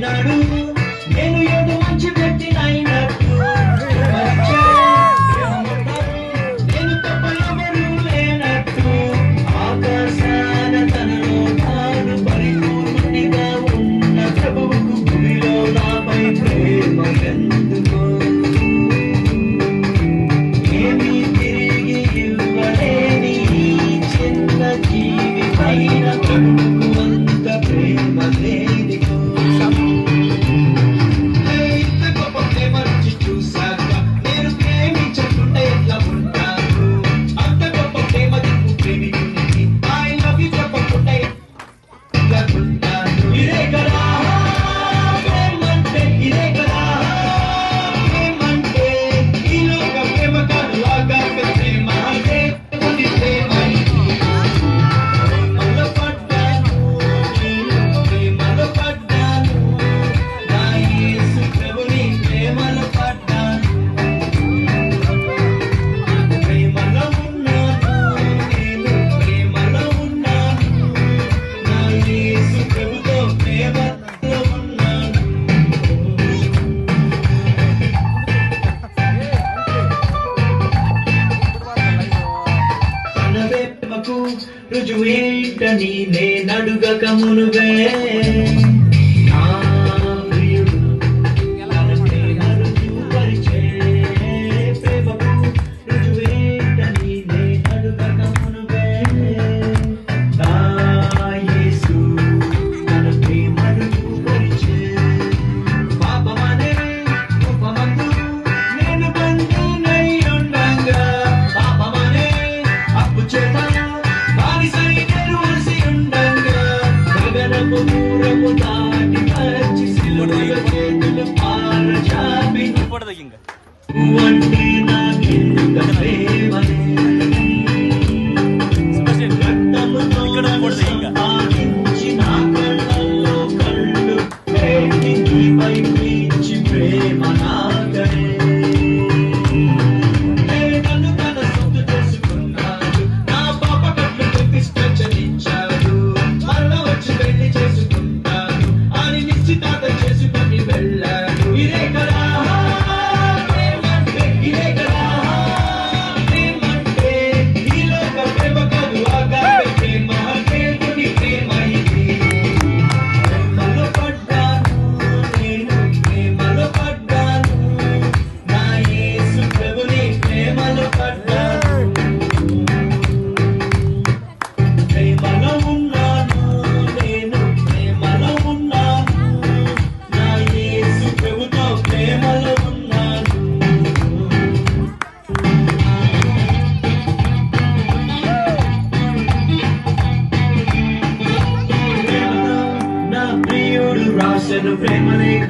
వచ్చినాడు నేను ఏదో మంచి పెట్టినైనట్టు నేను తప్ప ఎవరు లేనట్టు ఆకాశాన తనలో తాను పరిపూర్ణునిగా ఉన్న ప్రభువుకు భూమిలో నాపై ప్రేమ ఎందుకో ఏమీ తిరిగి ఇవ్వలేని చిన్న జీవి పైన ప్రభువుకు అంత ప్రేమ లేనికో ఇంత గొప్ప ప్రేమ రుచి చూశాక నేను ప్రేమించకుండా ఎట్లా ఉంటాను అంత గొప్ప ప్రేమ దిక్కు ప్రేమికునికి ఐ లవ్ యు చెప్పకుండా ఎట్లా ఉంటాను ఇదే కదా ప్రేమంటే ఇదే కదా ప్రేమంటే ఈ లోక ప్రేమ కాదు ఆగాక ప్రేమ దేవుని ప్రేమ ఇది ప్రేమలో పడ్డాను నేను ప్రేమలో పడ్డాను నా యేసు ప్రభుని ప్రేమలో పడ్డాను ప్రేమలో ఉన్నాను నేను ప్రేమలో ఉన్నాను నా యేసు ప్రభుతో ప్రేమలో ఉన్నాను తనవే ప్రేమకు రుజువేంటని నేనడుగక మునుగే నా ప్రియుడు తన ప్రేమ రుజువుపరిచే ప్రేమకు రుజువేంటని నేనడుగక మునుగే నా యేసు తన ప్రేమ రుజువుపరిచే పాపమనే ఉపమందు నేను బంధునై ఉండగా పాపమనే అప్పు చేత బానిసై నెరువసి ఉండగా గగనపు దూరము దాటి వచ్చి సిలువలో చేతులు పారచాపి నువ్వంటే నాకెంత ప్రేమనే రక్తముతో సంపాదించి నా కళ్ళల్లో కళ్ళు పెట్టి నీపై ప్రీచి ప్రేమ నాగనే నన్ను తన సొత్తు చేసుకున్నాడు నా పాప కట్లు తెప్పించాడు మరణ వచ్చి పెళ్లి చేసుకుంటాను అని నిశ్చితార్థ చేసుకుని వెళ్ళాడు ఇదే కదా ప్రేమంటే ఇదే కదా ప్రేమంటే ఈ లోక ప్రేమ కాదు ఆగాక ప్రేమ దేవుని ప్రేమ ఇది ప్రేమలో పడ్డాను నేను ప్రేమలో పడ్డాను నా యేసు ప్రభుని ప్రేమలో పడ్డాను ప్రేమలో ఉన్నాను నేను ప్రేమలో ఉన్నాను నా యేసు ప్రభుతో ప్రేమలో ఉన్నాను ప్రేమతో నా ప్రియుడు రాసెను ప్రేమ లేఖ